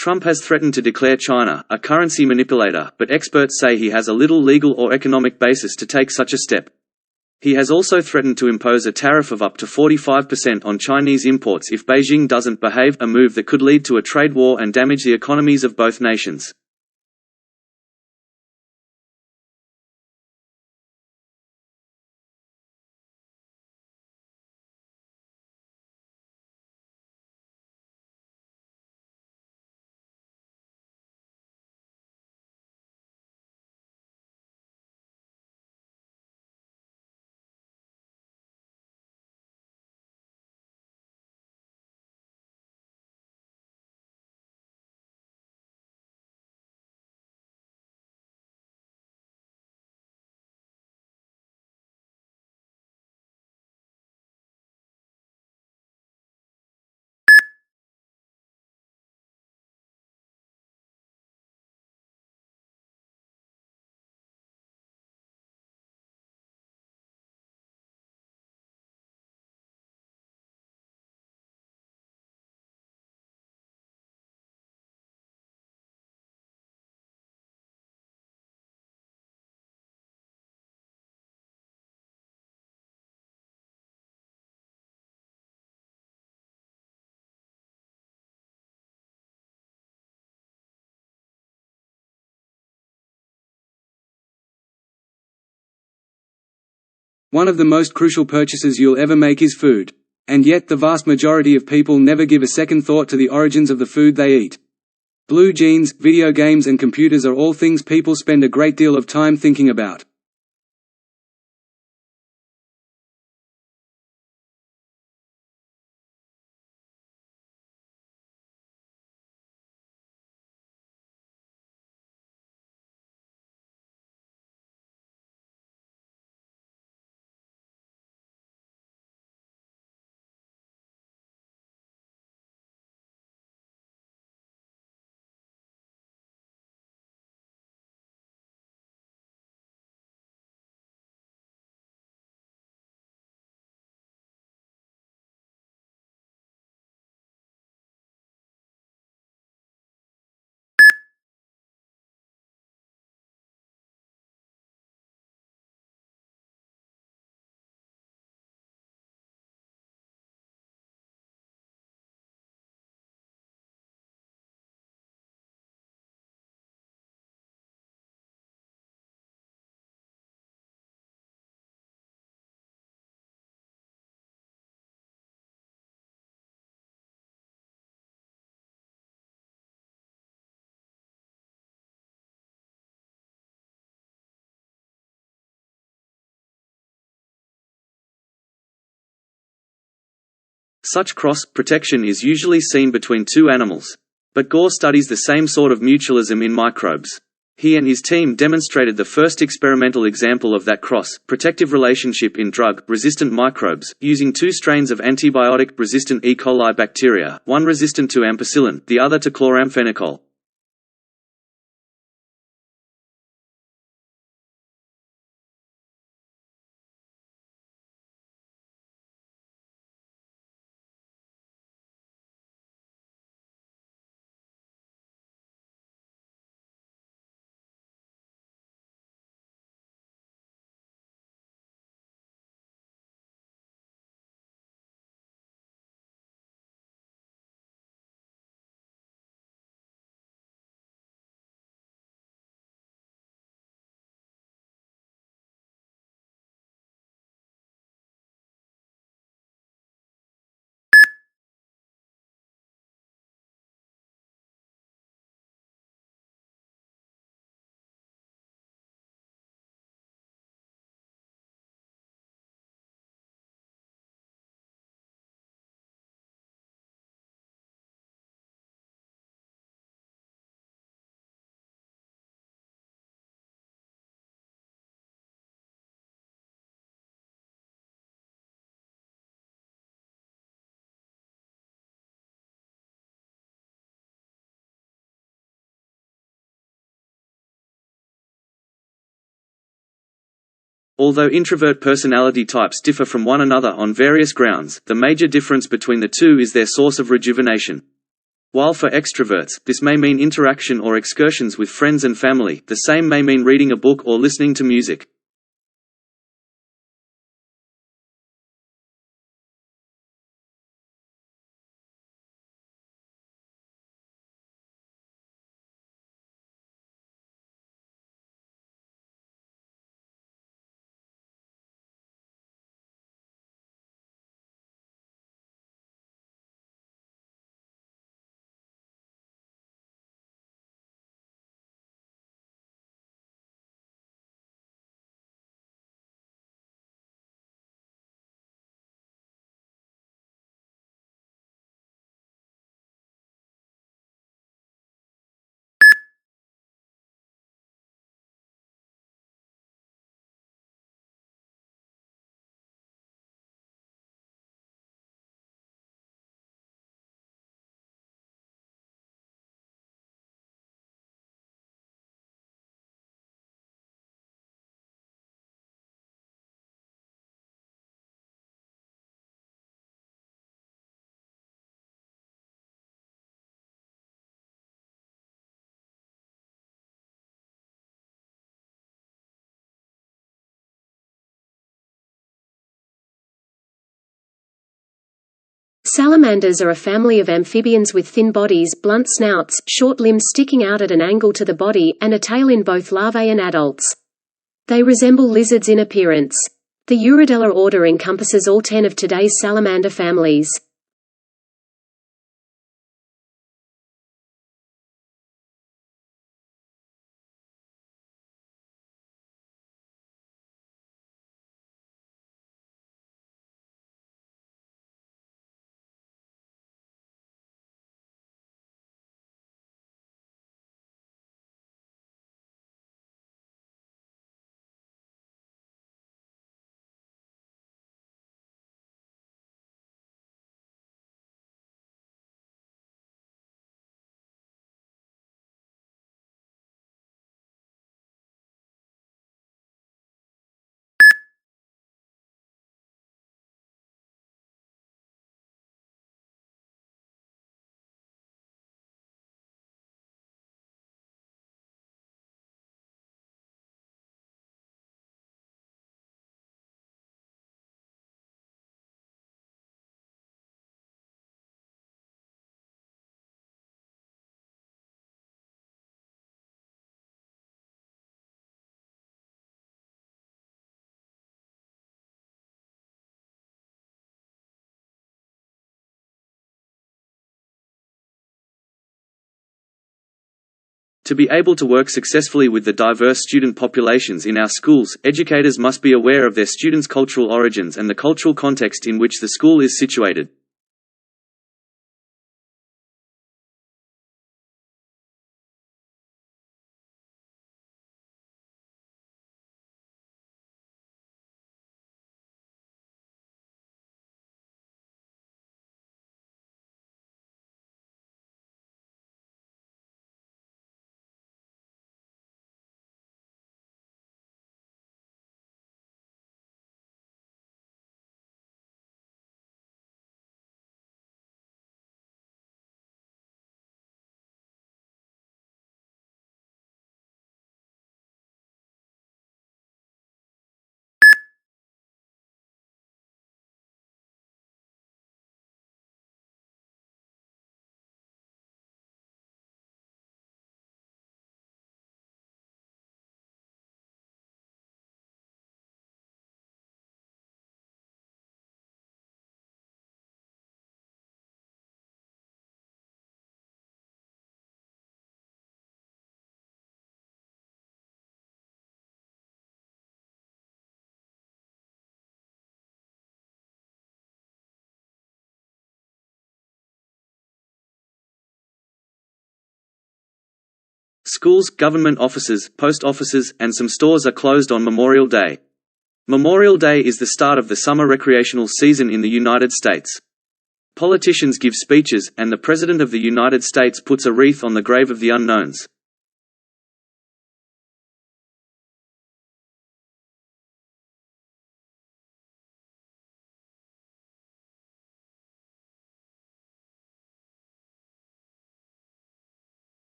Trump has threatened to declare China a currency manipulator, but experts say he has a little legal or economic basis to take such a step. He has also threatened to impose a tariff of up to 45% on Chinese imports if Beijing doesn't behave, a move that could lead to a trade war and damage the economies of both nations. One of the most crucial purchases you'll ever make is food. And yet the vast majority of people never give a second thought to the origins of the food they eat. Blue jeans, video games and computers are all things people spend a great deal of time thinking about. Such cross-protection is usually seen between two animals. But Gore studies the same sort of mutualism in microbes. He and his team demonstrated the first experimental example of that cross-protective relationship in drug-resistant microbes, using two strains of antibiotic-resistant E. coli bacteria, one resistant to ampicillin, the other to chloramphenicol. Although introvert personality types differ from one another on various grounds, the major difference between the two is their source of rejuvenation. While for extroverts, this may mean interaction or excursions with friends and family, the same may mean reading a book or listening to music. Salamanders are a family of amphibians with thin bodies, blunt snouts, short limbs sticking out at an angle to the body, and a tail in both larvae and adults. They resemble lizards in appearance. The Urodela order encompasses all 10 of today's salamander families. To be able to work successfully with the diverse student populations in our schools, educators must be aware of their students' cultural origins and the cultural context in which the school is situated. Schools, government offices, post offices, and some stores are closed on Memorial Day. Memorial Day is the start of the summer recreational season in the United States. Politicians give speeches, and the President of the United States puts a wreath on the grave of the unknowns.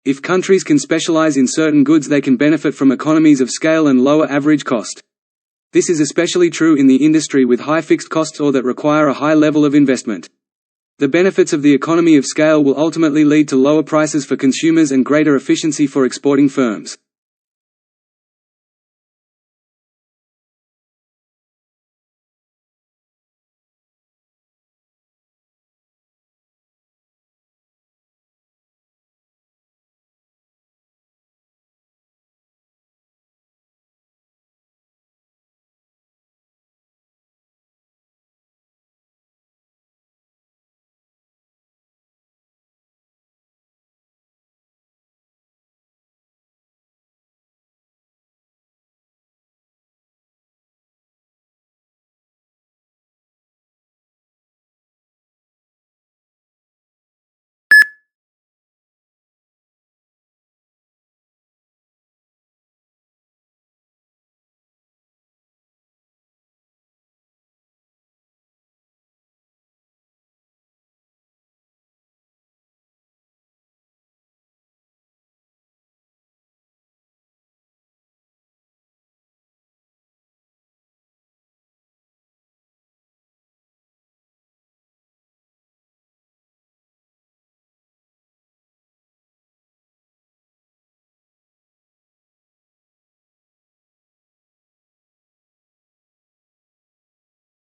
If countries can specialize in certain goods, they can benefit from economies of scale and lower average cost. This is especially true in the industry with high fixed costs or that require a high level of investment. The benefits of the economy of scale will ultimately lead to lower prices for consumers and greater efficiency for exporting firms.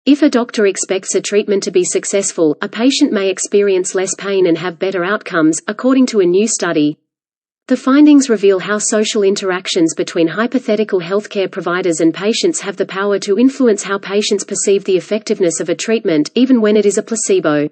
If a doctor expects a treatment to be successful, a patient may experience less pain and have better outcomes, according to a new study. The findings reveal how social interactions between hypothetical healthcare providers and patients have the power to influence how patients perceive the effectiveness of a treatment, even when it is a placebo.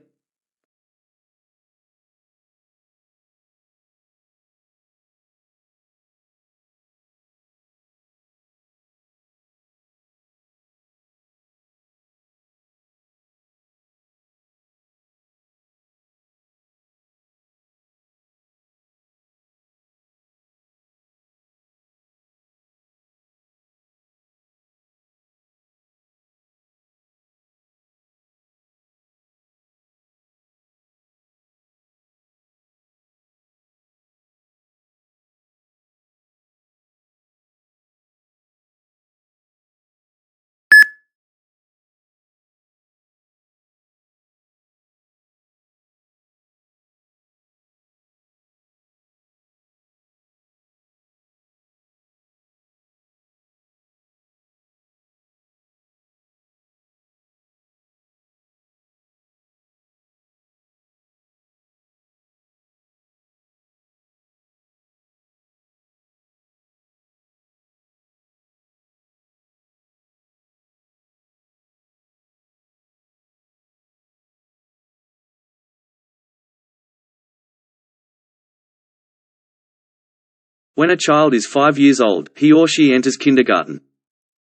When a child is 5 years old, he or she enters kindergarten.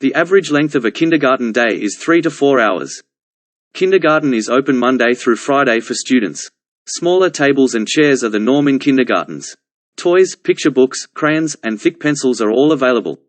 The average length of a kindergarten day is 3 to 4 hours. Kindergarten is open Monday through Friday for students. Smaller tables and chairs are the norm in kindergartens. Toys, picture books, crayons, and thick pencils are all available.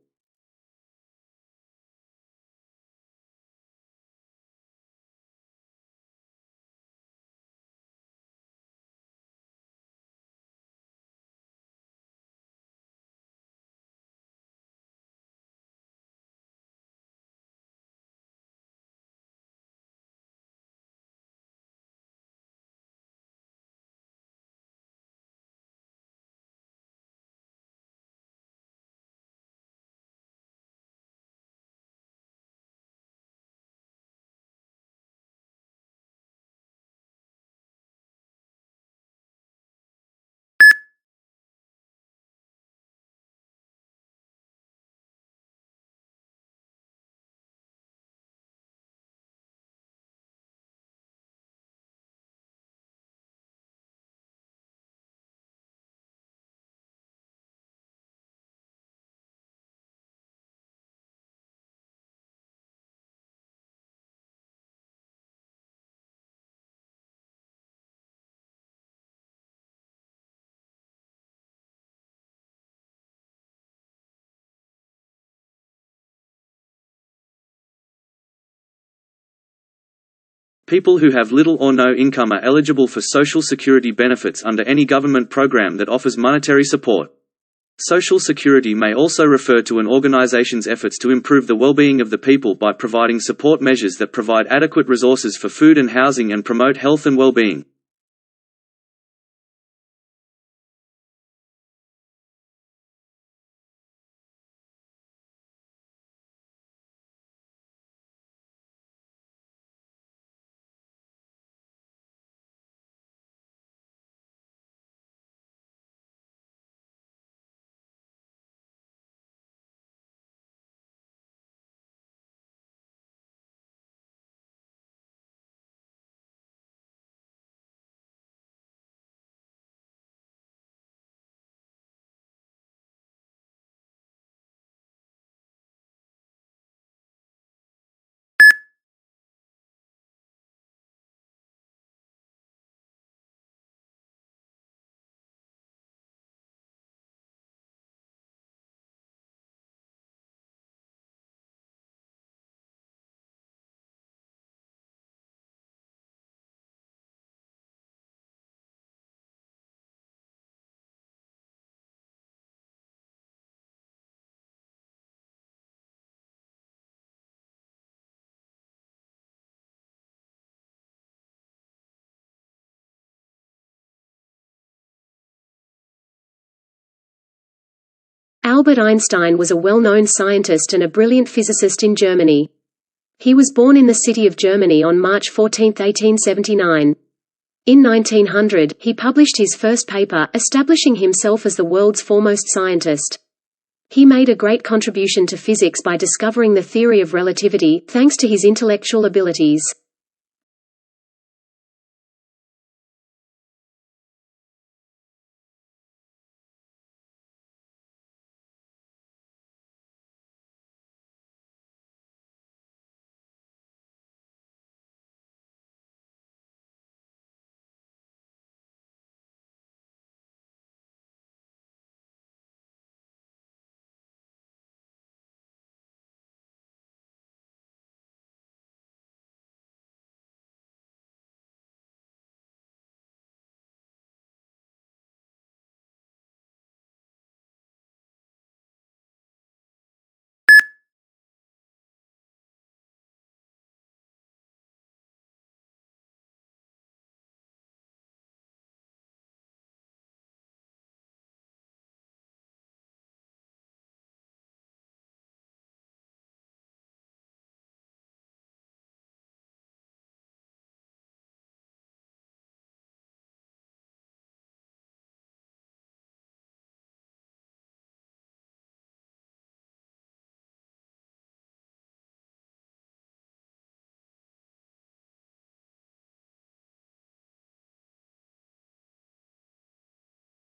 People who have little or no income are eligible for Social Security benefits under any government program that offers monetary support. Social Security may also refer to an organization's efforts to improve the well-being of the people by providing support measures that provide adequate resources for food and housing and promote health and well-being. Albert Einstein was a well-known scientist and a brilliant physicist in Germany. He was born in the city of Germany on March 14, 1879. In 1900, he published his first paper, establishing himself as the world's foremost scientist. He made a great contribution to physics by discovering the theory of relativity, thanks to his intellectual abilities.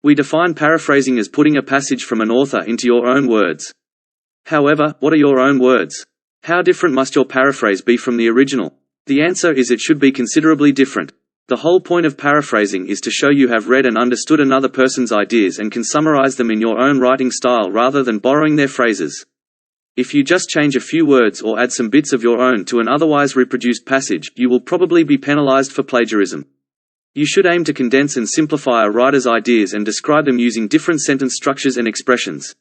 We define paraphrasing as putting a passage from an author into your own words. However, what are your own words? How different must your paraphrase be from the original? The answer is it should be considerably different. The whole point of paraphrasing is to show you have read and understood another person's ideas and can summarize them in your own writing style rather than borrowing their phrases. If you just change a few words or add some bits of your own to an otherwise reproduced passage, you will probably be penalized for plagiarism. You should aim to condense and simplify a writer's ideas and describe them using different sentence structures and expressions.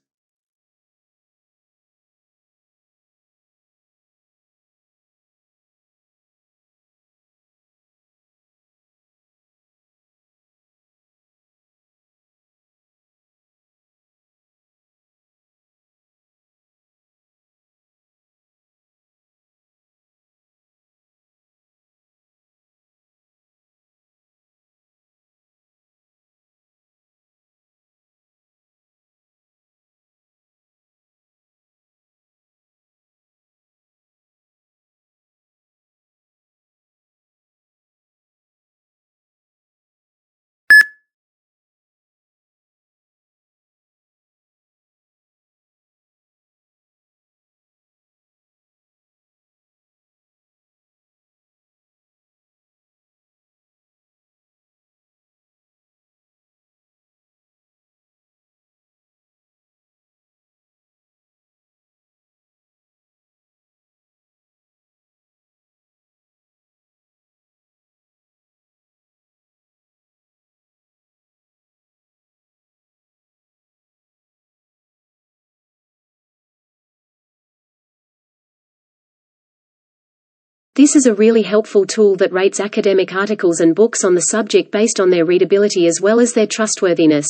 This is a really helpful tool that rates academic articles and books on the subject based on their readability as well as their trustworthiness.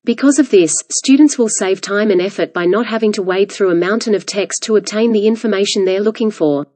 Because of this, students will save time and effort by not having to wade through a mountain of text to obtain the information they're looking for.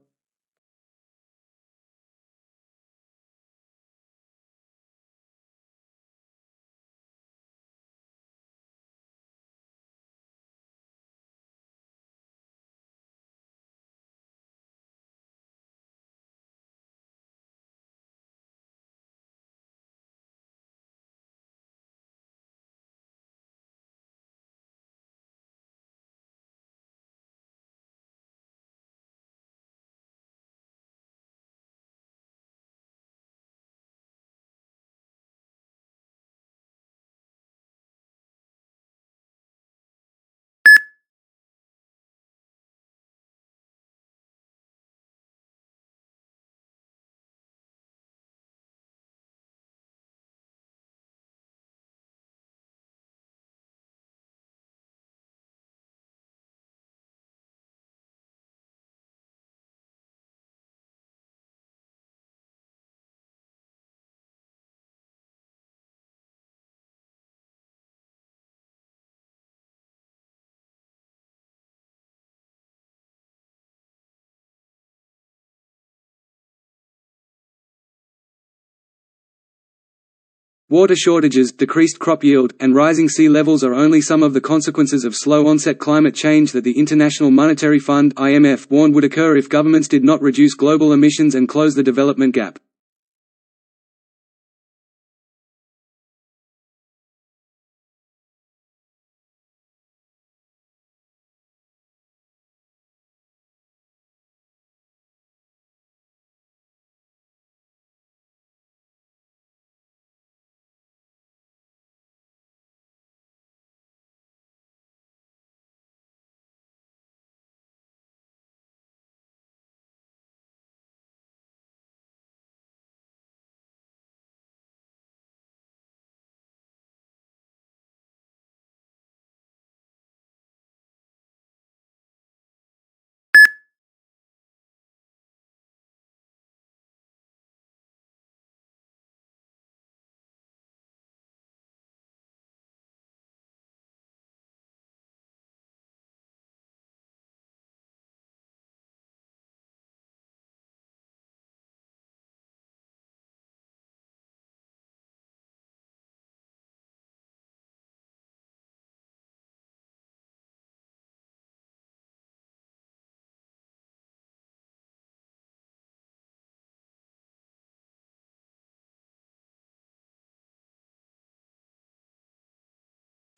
Water shortages, decreased crop yield, and rising sea levels are only some of the consequences of slow-onset climate change that the International Monetary Fund (IMF) warned would occur if governments did not reduce global emissions and close the development gap.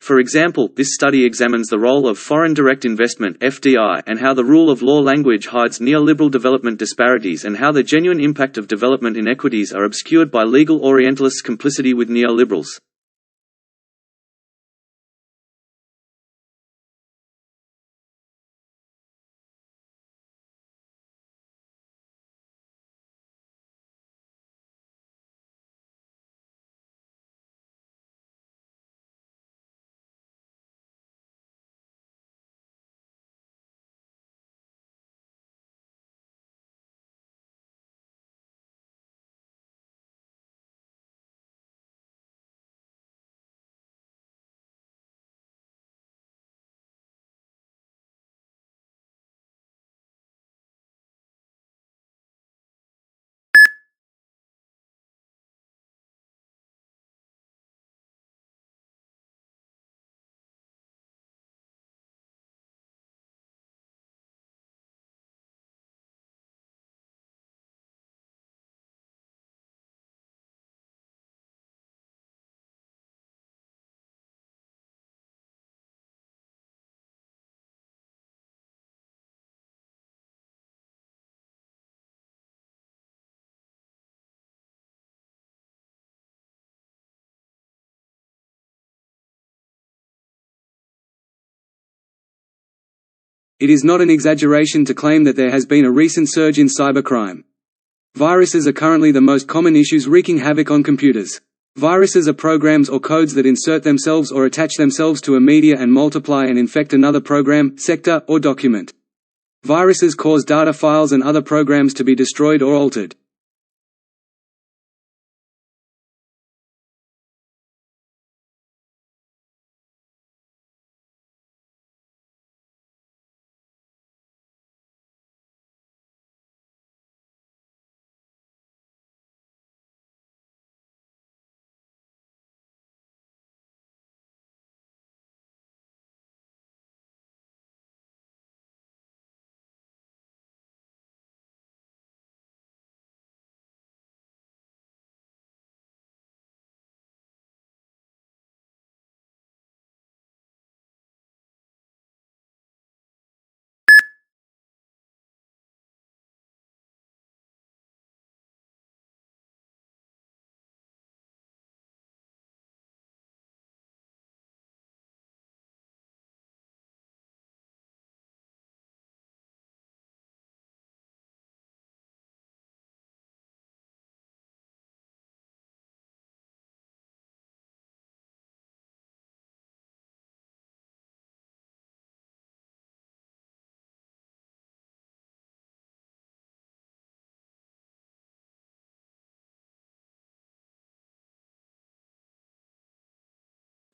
For example, this study examines the role of foreign direct investment (FDI) and how the rule of law language hides neoliberal development disparities and how the genuine impact of development inequities are obscured by legal Orientalists' complicity with neoliberals. It is not an exaggeration to claim that there has been a recent surge in cybercrime. Viruses are currently the most common issues wreaking havoc on computers. Viruses are programs or codes that insert themselves or attach themselves to a media and multiply and infect another program, sector, or document. Viruses cause data files and other programs to be destroyed or altered.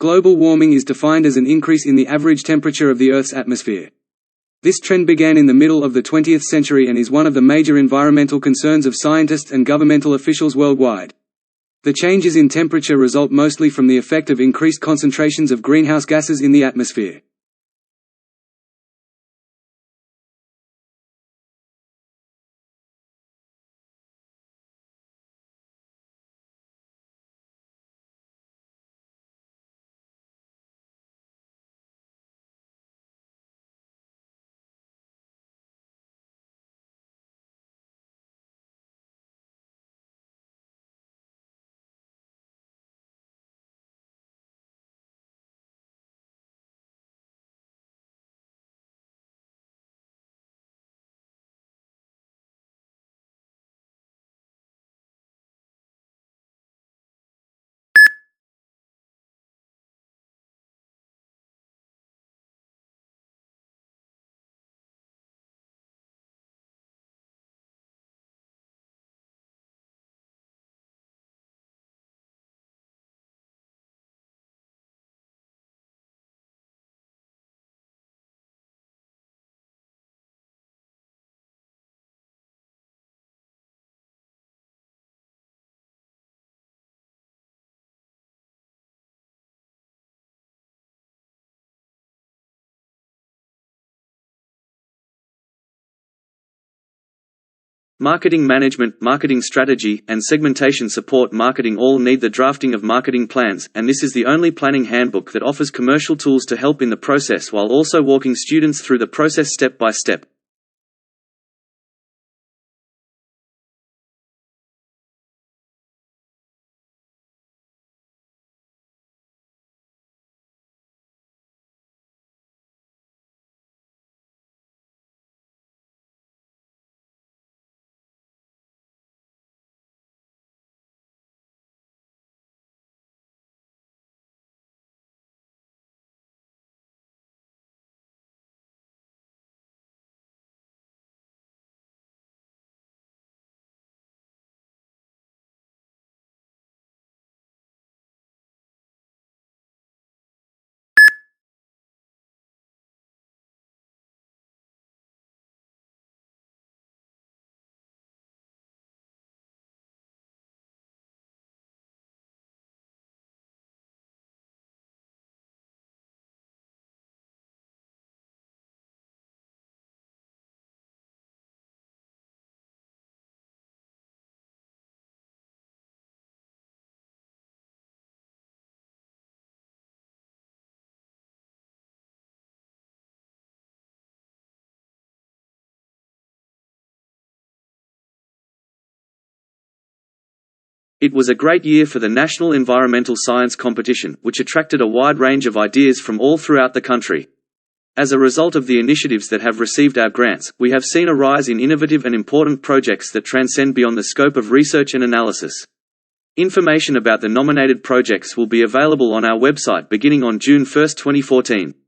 Global warming is defined as an increase in the average temperature of the Earth's atmosphere. This trend began in the middle of the 20th century and is one of the major environmental concerns of scientists and governmental officials worldwide. The changes in temperature result mostly from the effect of increased concentrations of greenhouse gases in the atmosphere. Marketing management, marketing strategy, and segmentation support marketing all need the drafting of marketing plans, and this is the only planning handbook that offers commercial tools to help in the process while also walking students through the process step by step. It was a great year for the National Environmental Science Competition, which attracted a wide range of ideas from all throughout the country. As a result of the initiatives that have received our grants, we have seen a rise in innovative and important projects that transcend beyond the scope of research and analysis. Information about the nominated projects will be available on our website beginning on June 1, 2014.